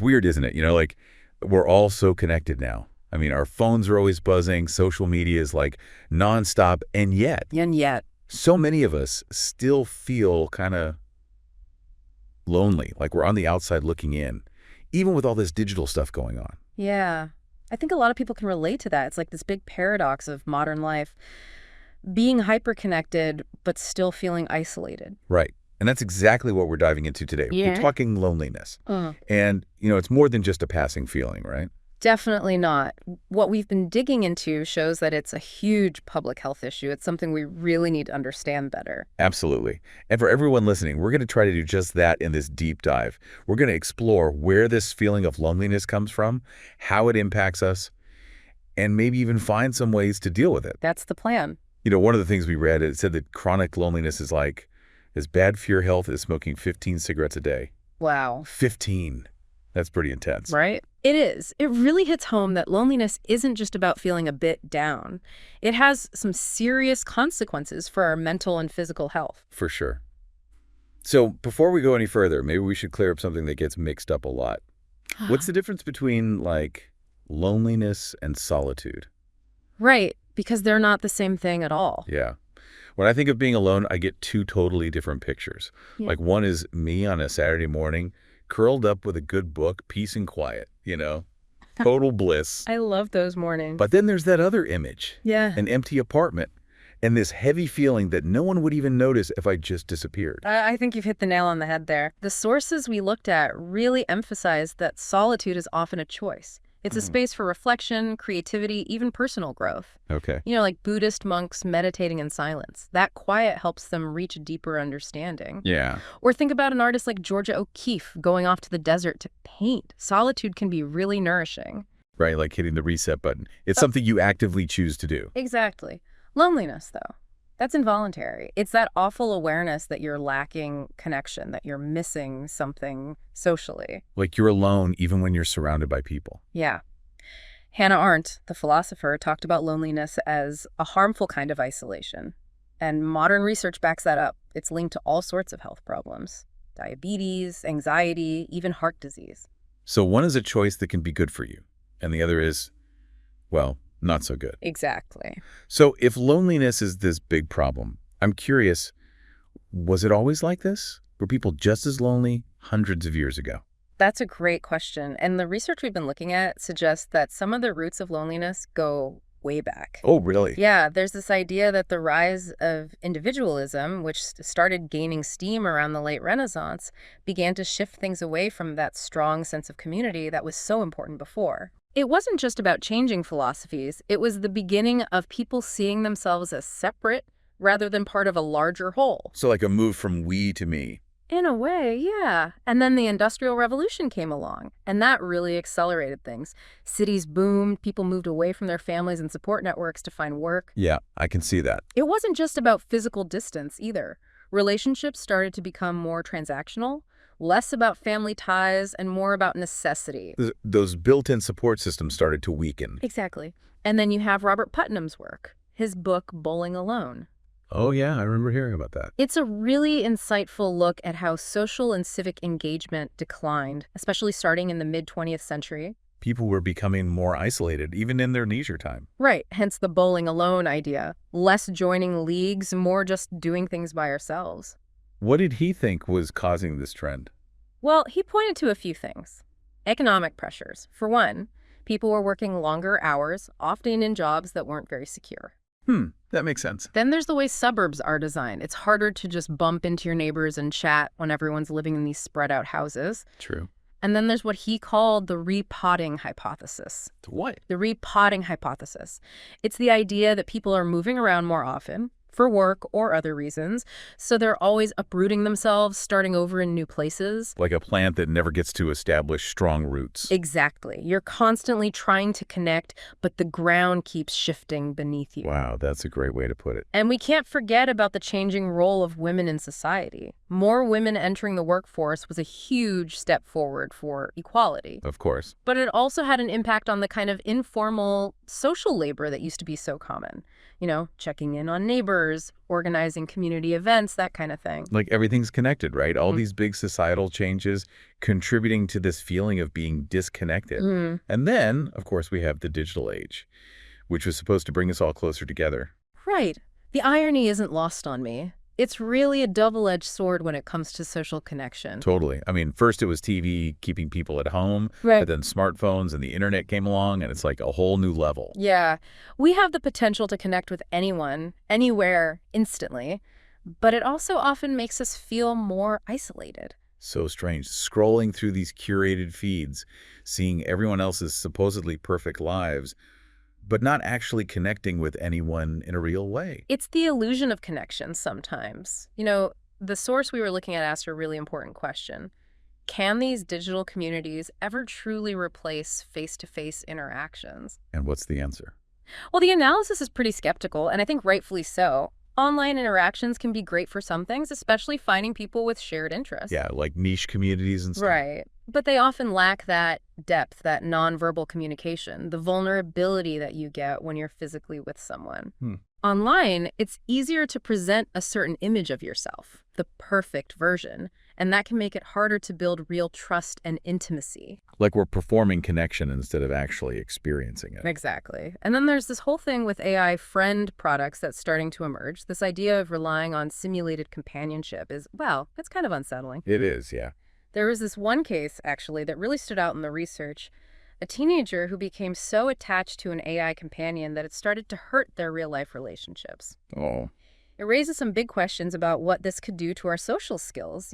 It's weird, isn't it? Like we're all so connected now. I mean, our phones are always buzzing. Social media is like nonstop. And yet, so many of us still feel kind of lonely, like we're on the outside looking in, even with all this digital stuff going on. Yeah. I think a lot of people can relate to that. It's like this big paradox of modern life, being hyper-connected, but still feeling isolated. Right. And that's exactly what we're diving into today. Yeah. We're talking loneliness. And, it's more than just a passing feeling, right? Definitely not. What we've been digging into shows that it's a huge public health issue. It's something we really need to understand better. Absolutely. And for everyone listening, we're going to try to do just that in this deep dive. We're going to explore where this feeling of loneliness comes from, how it impacts us, and maybe even find some ways to deal with it. That's the plan. One of the things we read, it said that chronic loneliness is like as bad for your health as smoking 15 cigarettes a day. Wow. 15. That's pretty intense. Right? It is. It really hits home that loneliness isn't just about feeling a bit down. It has some serious consequences for our mental and physical health. For sure. So before we go any further, maybe we should clear up something that gets mixed up a lot. What's the difference between, like, loneliness and solitude? Right, because they're not the same thing at all. Yeah. When I think of being alone, I get two totally different pictures. Yeah. Like one is me on a Saturday morning, curled up with a good book, peace and quiet, total bliss. I love those mornings. But then there's that other image. Yeah. An empty apartment and this heavy feeling that no one would even notice if I just disappeared. I think you've hit the nail on the head there. The sources we looked at really emphasize that solitude is often a choice. It's a space for reflection, creativity, even personal growth. Okay. Like Buddhist monks meditating in silence. That quiet helps them reach a deeper understanding. Yeah. Or think about an artist like Georgia O'Keeffe going off to the desert to paint. Solitude can be really nourishing. Right, like hitting the reset button. It's something you actively choose to do. Exactly. Loneliness, though, that's involuntary. It's that awful awareness that you're lacking connection, that you're missing something socially. Like you're alone even when you're surrounded by people. Yeah. Hannah Arendt, the philosopher, talked about loneliness as a harmful kind of isolation. And modern research backs that up. It's linked to all sorts of health problems. Diabetes, anxiety, even heart disease. So one is a choice that can be good for you, and the other is, well, not so good. Exactly. So if loneliness is this big problem, I'm curious, was it always like this? Were people just as lonely hundreds of years ago? That's a great question. And the research we've been looking at suggests that some of the roots of loneliness go way back. Oh, really? Yeah, there's this idea that the rise of individualism, which started gaining steam around the late Renaissance, began to shift things away from that strong sense of community that was so important before. It wasn't just about changing philosophies. It was the beginning of people seeing themselves as separate rather than part of a larger whole. So like a move from we to me. In a way, yeah. And then the Industrial Revolution came along, and that really accelerated things. Cities boomed, people moved away from their families and support networks to find work. Yeah, I can see that. It wasn't just about physical distance either. Relationships started to become more transactional, less about family ties, and more about necessity. Those built-in support systems started to weaken. Exactly. And then you have Robert Putnam's work, his book, Bowling Alone. Oh, yeah, I remember hearing about that. It's a really insightful look at how social and civic engagement declined, especially starting in the mid-20th century. People were becoming more isolated, even in their leisure time. Right, hence the bowling alone idea. Less joining leagues, more just doing things by ourselves. What did he think was causing this trend? Well, he pointed to a few things. Economic pressures. For one, people were working longer hours, often in jobs that weren't very secure. That makes sense. Then there's the way suburbs are designed. It's harder to just bump into your neighbors and chat when everyone's living in these spread out houses. True. And then there's what he called the repotting hypothesis. What? The repotting hypothesis. It's the idea that people are moving around more often, for work or other reasons, so they're always uprooting themselves, starting over in new places. Like a plant that never gets to establish strong roots. Exactly. You're constantly trying to connect, but the ground keeps shifting beneath you. Wow, that's a great way to put it. And we can't forget about the changing role of women in society. More women entering the workforce was a huge step forward for equality. Of course. But it also had an impact on the kind of informal social labor that used to be so common. Checking in on neighbors, organizing community events, that kind of thing. Like everything's connected, right? All Mm. these big societal changes contributing to this feeling of being disconnected. Mm. And then, of course, we have the digital age, which was supposed to bring us all closer together. Right. The irony isn't lost on me. It's really a double-edged sword when it comes to social connection. Totally. I mean, first it was TV keeping people at home, Right. but then smartphones and the internet came along, and it's like a whole new level. Yeah. We have the potential to connect with anyone, anywhere, instantly, but it also often makes us feel more isolated. So strange. Scrolling through these curated feeds, seeing everyone else's supposedly perfect lives, but not actually connecting with anyone in a real way. It's the illusion of connection sometimes. The source we were looking at asked a really important question. Can these digital communities ever truly replace face-to-face interactions? And what's the answer? Well, the analysis is pretty skeptical, and I think rightfully so. Online interactions can be great for some things, especially finding people with shared interests. Yeah, like niche communities and stuff. Right. But they often lack that depth, that nonverbal communication, the vulnerability that you get when you're physically with someone. Online, it's easier to present a certain image of yourself, the perfect version, and that can make it harder to build real trust and intimacy. Like we're performing connection instead of actually experiencing it. Exactly. And then there's this whole thing with AI friend products that's starting to emerge. This idea of relying on simulated companionship is, well, it's kind of unsettling. It is, yeah. There was this one case, actually, that really stood out in the research. A teenager who became so attached to an AI companion that it started to hurt their real-life relationships. Oh. It raises some big questions about what this could do to our social skills,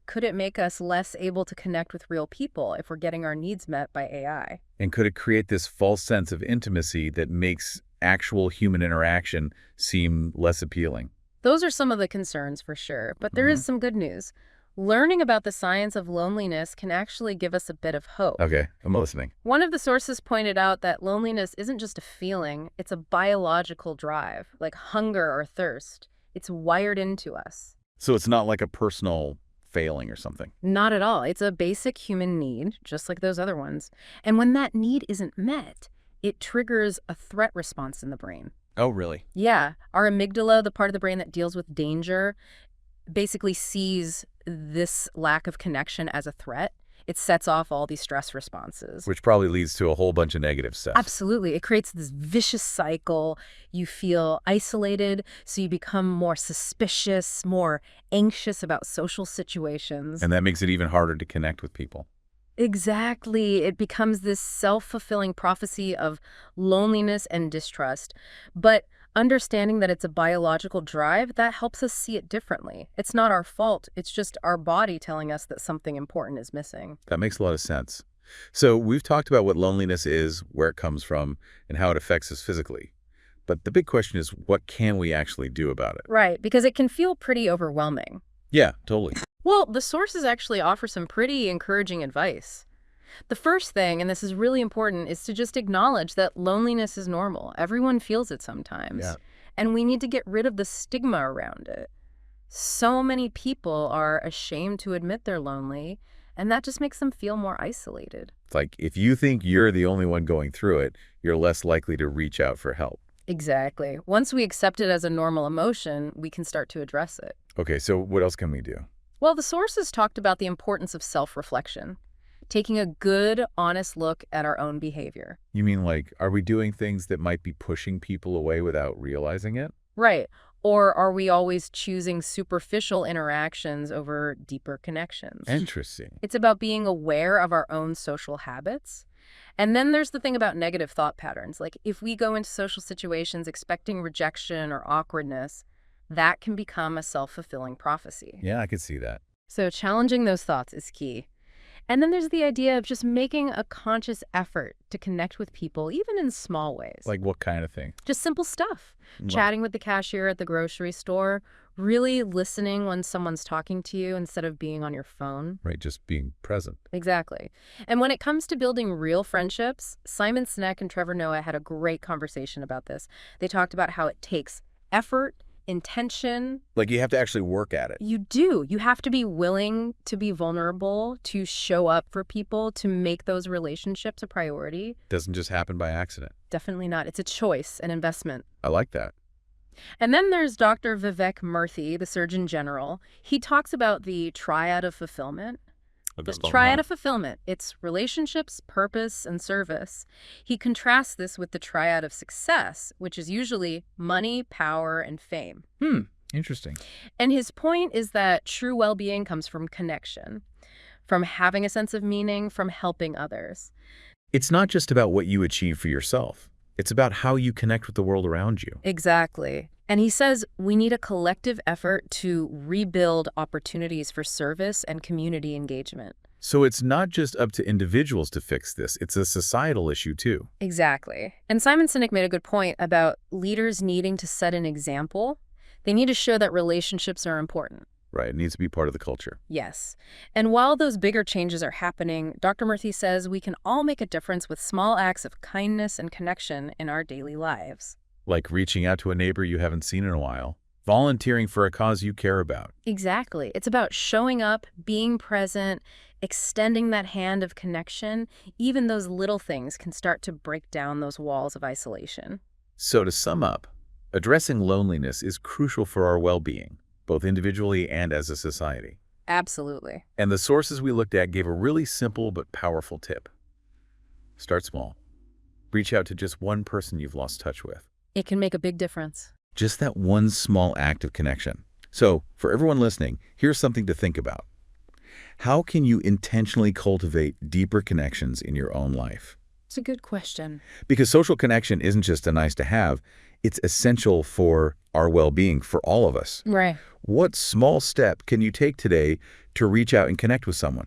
Could it make us less able to connect with real people if we're getting our needs met by AI? And could it create this false sense of intimacy that makes actual human interaction seem less appealing? Those are some of the concerns for sure, but there is some good news. Learning about the science of loneliness can actually give us a bit of hope. Okay, I'm listening. One of the sources pointed out that loneliness isn't just a feeling, it's a biological drive, like hunger or thirst. It's wired into us. So it's not like a personal failing or something? Not at all. It's a basic human need, just like those other ones. And when that need isn't met, it triggers a threat response in the brain. Oh, really? Yeah. Our amygdala, the part of the brain that deals with danger, basically sees this lack of connection as a threat. It sets off all these stress responses. Which probably leads to a whole bunch of negative stuff. Absolutely. It creates this vicious cycle. You feel isolated, so you become more suspicious, more anxious about social situations. And that makes it even harder to connect with people. Exactly. It becomes this self-fulfilling prophecy of loneliness and distrust. But understanding that it's a biological drive, that helps us see it differently. It's not our fault. It's just our body telling us that something important is missing. That makes a lot of sense. So we've talked about what loneliness is, where it comes from, and how it affects us physically. But the big question is, what can we actually do about it? Right, because it can feel pretty overwhelming. Yeah, totally. Well, the sources actually offer some pretty encouraging advice. The first thing, and this is really important, is to just acknowledge that loneliness is normal. Everyone feels it sometimes. Yeah. And we need to get rid of the stigma around it. So many people are ashamed to admit they're lonely, and that just makes them feel more isolated. It's like if you think you're the only one going through it, you're less likely to reach out for help. Exactly. Once we accept it as a normal emotion, we can start to address it. Okay, so what else can we do? Well, the sources talked about the importance of self-reflection. Taking a good, honest look at our own behavior. You mean like, are we doing things that might be pushing people away without realizing it? Right. Or are we always choosing superficial interactions over deeper connections? Interesting. It's about being aware of our own social habits. And then there's the thing about negative thought patterns. Like if we go into social situations expecting rejection or awkwardness, that can become a self-fulfilling prophecy. Yeah, I could see that. So challenging those thoughts is key. And then there's the idea of just making a conscious effort to connect with people, even in small ways. Like what kind of thing? Just simple stuff. Right. Chatting with the cashier at the grocery store, really listening when someone's talking to you instead of being on your phone. Right, just being present. Exactly. And when it comes to building real friendships, Simon Sinek and Trevor Noah had a great conversation about this. They talked about how it takes effort, intention. Like you have to actually work at it. You do. You have to be willing to be vulnerable, to show up for people, to make those relationships a priority. Doesn't just happen by accident. Definitely not. It's a choice, an investment. I like that. And then there's Dr. Vivek Murthy, the Surgeon General. He talks about the triad of fulfillment. The triad of fulfillment. It's relationships, purpose, and service. He contrasts this with the triad of success, which is usually money, power, and fame. Interesting. And his point is that true well-being comes from connection, from having a sense of meaning, from helping others. It's not just about what you achieve for yourself. It's about how you connect with the world around you. Exactly. And he says we need a collective effort to rebuild opportunities for service and community engagement. So it's not just up to individuals to fix this. It's a societal issue, too. Exactly. And Simon Sinek made a good point about leaders needing to set an example. They need to show that relationships are important. Right. It needs to be part of the culture. Yes. And while those bigger changes are happening, Dr. Murthy says we can all make a difference with small acts of kindness and connection in our daily lives. Like reaching out to a neighbor you haven't seen in a while, volunteering for a cause you care about. Exactly. It's about showing up, being present, extending that hand of connection. Even those little things can start to break down those walls of isolation. So to sum up, addressing loneliness is crucial for our well-being, both individually and as a society. Absolutely. And the sources we looked at gave a really simple but powerful tip. Start small. Reach out to just one person you've lost touch with. It can make a big difference. Just that one small act of connection. So, for everyone listening, here's something to think about. How can you intentionally cultivate deeper connections in your own life? It's a good question. Because social connection isn't just a nice to have, it's essential for our well-being, for all of us. Right. What small step can you take today to reach out and connect with someone?